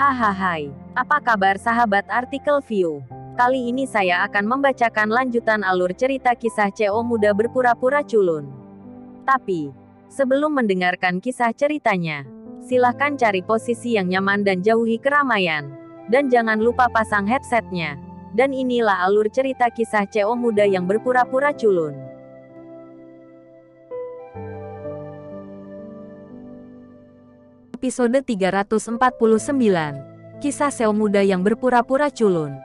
Hahaha, apa kabar sahabat artikel view? Kali ini saya akan membacakan lanjutan alur cerita kisah CO muda berpura-pura culun. Tapi, sebelum mendengarkan kisah ceritanya, silahkan cari posisi yang nyaman dan jauhi keramaian. Dan jangan lupa pasang headsetnya. Dan inilah alur cerita kisah CO muda yang berpura-pura culun. Episode 349. Kisah Seo muda yang berpura-pura culun.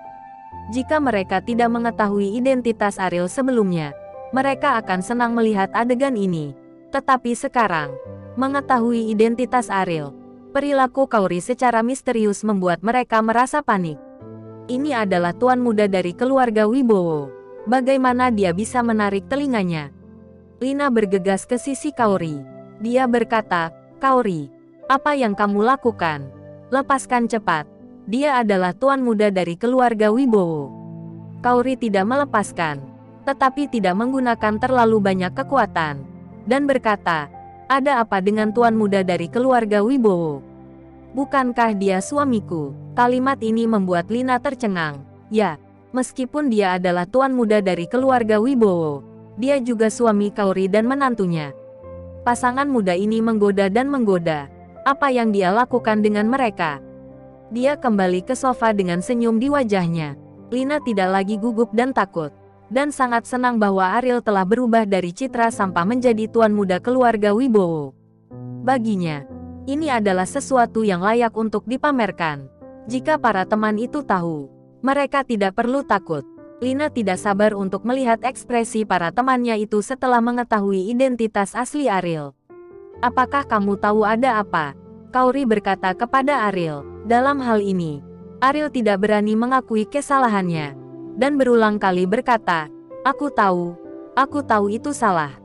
Jika mereka tidak mengetahui identitas Ariel sebelumnya, mereka akan senang melihat adegan ini. Tetapi sekarang, mengetahui identitas Ariel, perilaku Kaori secara misterius membuat mereka merasa panik. Ini adalah tuan muda dari keluarga Wibowo. Bagaimana dia bisa menarik telinganya? Lina bergegas ke sisi Kaori. Dia berkata, "Kaori, apa yang kamu lakukan? Lepaskan cepat. Dia adalah tuan muda dari keluarga Wibowo." Kaori tidak melepaskan, tetapi tidak menggunakan terlalu banyak kekuatan, dan berkata, "Ada apa dengan tuan muda dari keluarga Wibowo? Bukankah dia suamiku?" Kalimat ini membuat Lina tercengang. Ya, meskipun dia adalah tuan muda dari keluarga Wibowo, dia juga suami Kaori dan menantunya. Pasangan muda ini menggoda dan menggoda. Apa yang dia lakukan dengan mereka? Dia kembali ke sofa dengan senyum di wajahnya. Lina tidak lagi gugup dan takut, dan sangat senang bahwa Ariel telah berubah dari citra sampah menjadi tuan muda keluarga Wibowo. Baginya, ini adalah sesuatu yang layak untuk dipamerkan. Jika para teman itu tahu, mereka tidak perlu takut. Lina tidak sabar untuk melihat ekspresi para temannya itu setelah mengetahui identitas asli Ariel. "Apakah kamu tahu ada apa?" Kaori berkata kepada Ariel. Dalam hal ini, Ariel tidak berani mengakui kesalahannya, dan berulang kali berkata, aku tahu itu salah."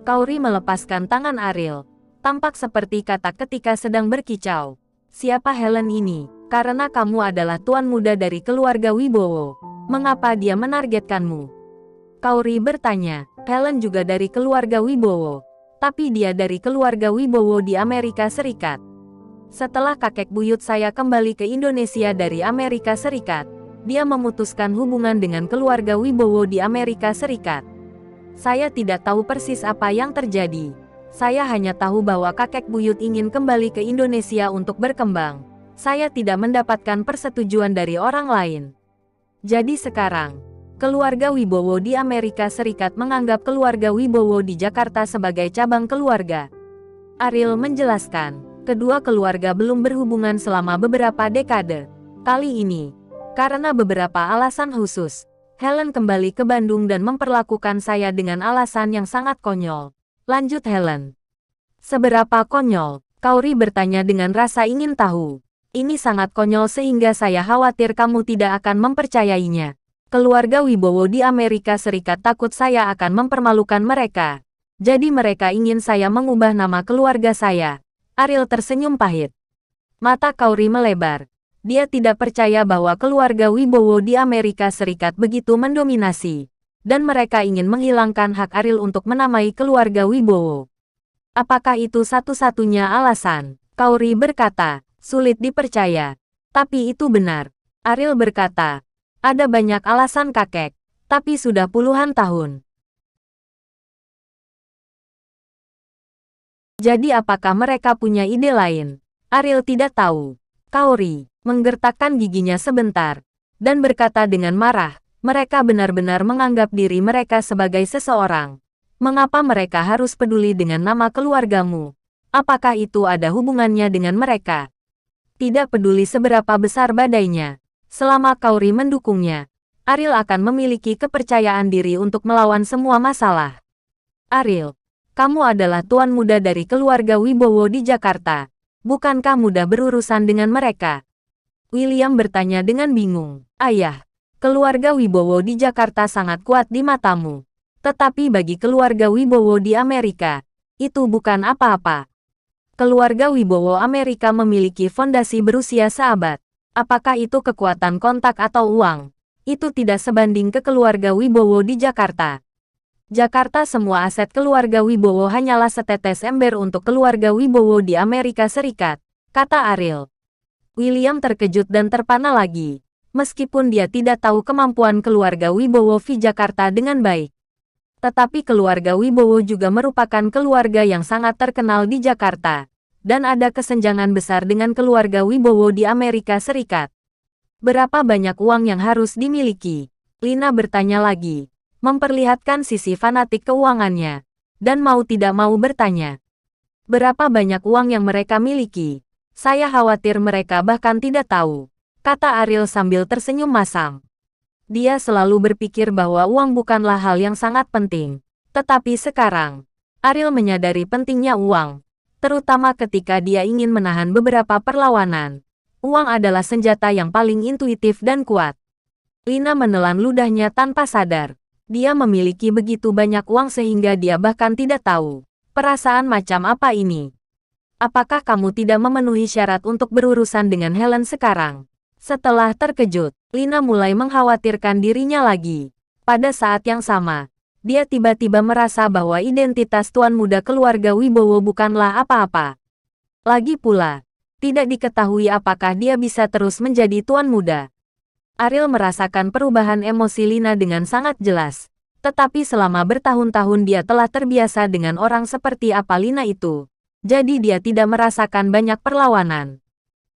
Kaori melepaskan tangan Ariel, tampak seperti katak ketika sedang berkicau. "Siapa Helen ini? Karena kamu adalah tuan muda dari keluarga Wibowo. Mengapa dia menargetkanmu?" Kaori bertanya. "Helen juga dari keluarga Wibowo. Tapi dia dari keluarga Wibowo di Amerika Serikat. Setelah kakek buyut saya kembali ke Indonesia dari Amerika Serikat, dia memutuskan hubungan dengan keluarga Wibowo di Amerika Serikat. Saya tidak tahu persis apa yang terjadi. Saya hanya tahu bahwa kakek buyut ingin kembali ke Indonesia untuk berkembang. Saya tidak mendapatkan persetujuan dari orang lain. Jadi sekarang, keluarga Wibowo di Amerika Serikat menganggap keluarga Wibowo di Jakarta sebagai cabang keluarga." Ariel menjelaskan, kedua keluarga belum berhubungan selama beberapa dekade. Kali ini, karena beberapa alasan khusus, Helen kembali ke Bandung dan memperlakukan saya dengan alasan yang sangat konyol. Lanjut Helen. "Seberapa konyol?" Kaori bertanya dengan rasa ingin tahu. "Ini sangat konyol sehingga saya khawatir kamu tidak akan mempercayainya. Keluarga Wibowo di Amerika Serikat takut saya akan mempermalukan mereka. Jadi mereka ingin saya mengubah nama keluarga saya." Ariel tersenyum pahit. Mata Kaori melebar. Dia tidak percaya bahwa keluarga Wibowo di Amerika Serikat begitu mendominasi, dan mereka ingin menghilangkan hak Ariel untuk menamai keluarga Wibowo. "Apakah itu satu-satunya alasan?" Kaori berkata, "Sulit dipercaya. Tapi itu benar." Ariel berkata, "Ada banyak alasan kakek, tapi sudah puluhan tahun. Jadi apakah mereka punya ide lain?" Ariel tidak tahu. Kaori menggertakkan giginya sebentar, dan berkata dengan marah, "Mereka benar-benar menganggap diri mereka sebagai seseorang. Mengapa mereka harus peduli dengan nama keluargamu? Apakah itu ada hubungannya dengan mereka? Tidak peduli seberapa besar badainya. Selama Kaori mendukungnya, Ariel akan memiliki kepercayaan diri untuk melawan semua masalah." "Ariel, kamu adalah tuan muda dari keluarga Wibowo di Jakarta. Bukankah mudah berurusan dengan mereka?" William bertanya dengan bingung. "Ayah, keluarga Wibowo di Jakarta sangat kuat di matamu. Tetapi bagi keluarga Wibowo di Amerika, itu bukan apa-apa. Keluarga Wibowo Amerika memiliki fondasi berusia seabad. Apakah itu kekuatan kontak atau uang? Itu tidak sebanding ke keluarga Wibowo di Jakarta. Jakarta semua aset keluarga Wibowo hanyalah setetes ember untuk keluarga Wibowo di Amerika Serikat," kata Ariel. William terkejut dan terpana lagi. Meskipun dia tidak tahu kemampuan keluarga Wibowo V Jakarta dengan baik. Tetapi keluarga Wibowo juga merupakan keluarga yang sangat terkenal di Jakarta. Dan ada kesenjangan besar dengan keluarga Wibowo di Amerika Serikat. Berapa banyak uang yang harus dimiliki? Lina bertanya lagi, memperlihatkan sisi fanatik keuangannya. Dan mau tidak mau bertanya. Berapa banyak uang yang mereka miliki? Saya khawatir mereka bahkan tidak tahu, kata Ariel sambil tersenyum masam. Dia selalu berpikir bahwa uang bukanlah hal yang sangat penting. Tetapi sekarang, Ariel menyadari pentingnya uang. Terutama ketika dia ingin menahan beberapa perlawanan. Uang adalah senjata yang paling intuitif dan kuat. Lina menelan ludahnya tanpa sadar. Dia memiliki begitu banyak uang sehingga dia bahkan tidak tahu. Perasaan macam apa ini? Apakah kamu tidak memenuhi syarat untuk berurusan dengan Helen sekarang? Setelah terkejut, Lina mulai mengkhawatirkan dirinya lagi. Pada saat yang sama, dia tiba-tiba merasa bahwa identitas tuan muda keluarga Wibowo bukanlah apa-apa. Lagi pula, tidak diketahui apakah dia bisa terus menjadi tuan muda. Ariel merasakan perubahan emosi Lina dengan sangat jelas. Tetapi selama bertahun-tahun dia telah terbiasa dengan orang seperti apa Lina itu. Jadi dia tidak merasakan banyak perlawanan.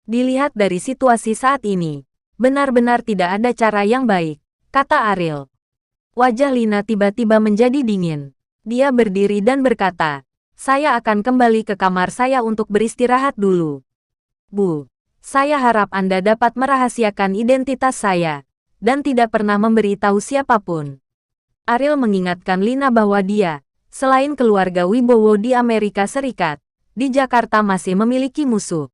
Dilihat dari situasi saat ini, benar-benar tidak ada cara yang baik, kata Ariel. Wajah Lina tiba-tiba menjadi dingin. Dia berdiri dan berkata, saya akan kembali ke kamar saya untuk beristirahat dulu. Bu, saya harap Anda dapat merahasiakan identitas saya, dan tidak pernah memberitahu siapapun. Ariel mengingatkan Lina bahwa dia, selain keluarga Wibowo di Amerika Serikat, di Jakarta masih memiliki musuh.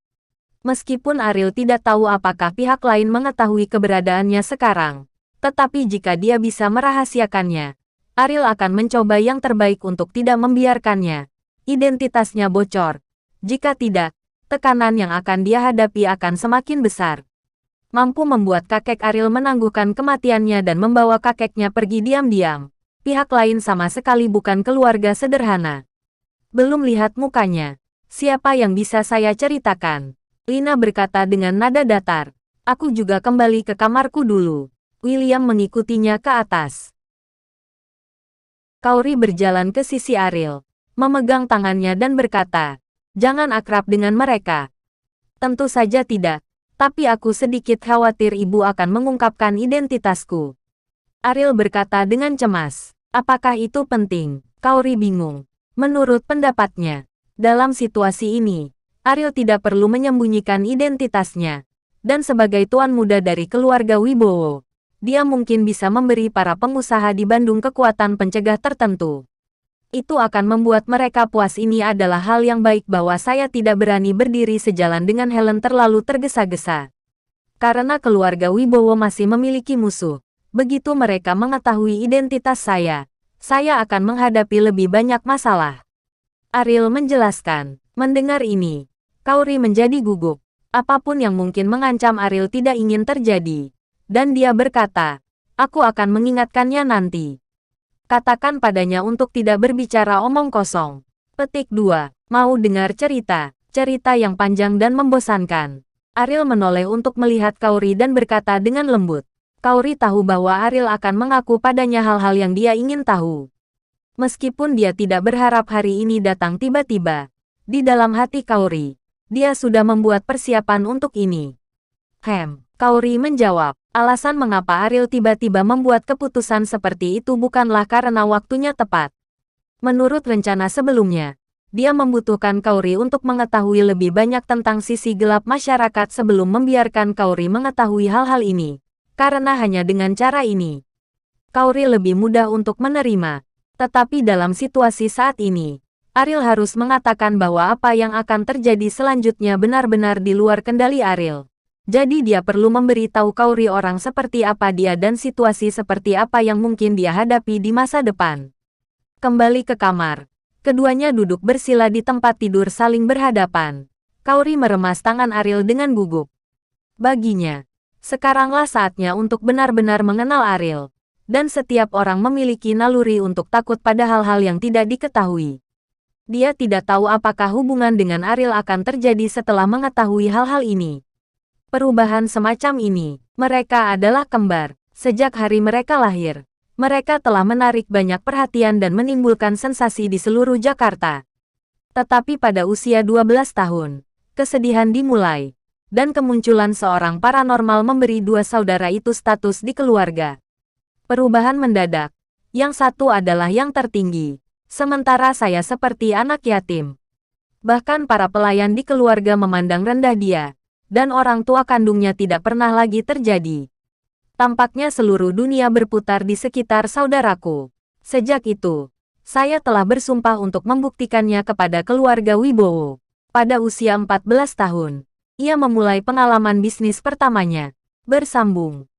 Meskipun Ariel tidak tahu apakah pihak lain mengetahui keberadaannya sekarang, tetapi jika dia bisa merahasiakannya, Ariel akan mencoba yang terbaik untuk tidak membiarkannya identitasnya bocor. Jika tidak, tekanan yang akan dia hadapi akan semakin besar. Mampu membuat kakek Ariel menangguhkan kematiannya dan membawa kakeknya pergi diam-diam. Pihak lain sama sekali bukan keluarga sederhana. Belum lihat mukanya. Siapa yang bisa saya ceritakan? Lina berkata dengan nada datar. Aku juga kembali ke kamarku dulu. William mengikutinya ke atas. Kauri berjalan ke sisi Ariel, memegang tangannya dan berkata, jangan akrab dengan mereka. Tentu saja tidak, tapi aku sedikit khawatir ibu akan mengungkapkan identitasku. Ariel berkata dengan cemas, apakah itu penting? Kauri bingung. Menurut pendapatnya, dalam situasi ini, Ariel tidak perlu menyembunyikan identitasnya. Dan sebagai tuan muda dari keluarga Wibowo, dia mungkin bisa memberi para pengusaha di Bandung kekuatan pencegah tertentu. Itu akan membuat mereka puas. Ini adalah hal yang baik bahwa saya tidak berani berdiri sejalan dengan Helen terlalu tergesa-gesa. Karena keluarga Wibowo masih memiliki musuh. Begitu mereka mengetahui identitas saya akan menghadapi lebih banyak masalah. Ariel menjelaskan. Mendengar ini, Kauri menjadi gugup. Apapun yang mungkin mengancam Ariel tidak ingin terjadi. Dan dia berkata, aku akan mengingatkannya nanti. Katakan padanya untuk tidak berbicara omong kosong. Petik 2. Mau dengar cerita yang panjang dan membosankan. Ariel menoleh untuk melihat Kauri dan berkata dengan lembut. Kauri tahu bahwa Ariel akan mengaku padanya hal-hal yang dia ingin tahu. Meskipun dia tidak berharap hari ini datang tiba-tiba, di dalam hati Kauri, dia sudah membuat persiapan untuk ini. Kauri menjawab. Alasan mengapa Ariel tiba-tiba membuat keputusan seperti itu bukanlah karena waktunya tepat. Menurut rencana sebelumnya, dia membutuhkan Kauri untuk mengetahui lebih banyak tentang sisi gelap masyarakat sebelum membiarkan Kauri mengetahui hal-hal ini. Karena hanya dengan cara ini, Kauri lebih mudah untuk menerima. Tetapi dalam situasi saat ini, Ariel harus mengatakan bahwa apa yang akan terjadi selanjutnya benar-benar di luar kendali Ariel. Jadi dia perlu memberitahu Kauri orang seperti apa dia dan situasi seperti apa yang mungkin dia hadapi di masa depan. Kembali ke kamar. Keduanya duduk bersila di tempat tidur saling berhadapan. Kauri meremas tangan Ariel dengan gugup. Baginya, sekaranglah saatnya untuk benar-benar mengenal Ariel. Dan setiap orang memiliki naluri untuk takut pada hal-hal yang tidak diketahui. Dia tidak tahu apakah hubungan dengan Ariel akan terjadi setelah mengetahui hal-hal ini. Perubahan semacam ini, mereka adalah kembar. Sejak hari mereka lahir, mereka telah menarik banyak perhatian dan menimbulkan sensasi di seluruh Jakarta. Tetapi pada usia 12 tahun, kesedihan dimulai, dan kemunculan seorang paranormal memberi dua saudara itu status di keluarga. Perubahan mendadak. Yang satu adalah yang tertinggi, sementara saya seperti anak yatim. Bahkan para pelayan di keluarga memandang rendah dia, dan orang tua kandungnya tidak pernah lagi terjadi. Tampaknya seluruh dunia berputar di sekitar saudaraku. Sejak itu, saya telah bersumpah untuk membuktikannya kepada keluarga Wibowo. Pada usia 14 tahun, ia memulai pengalaman bisnis pertamanya. Bersambung.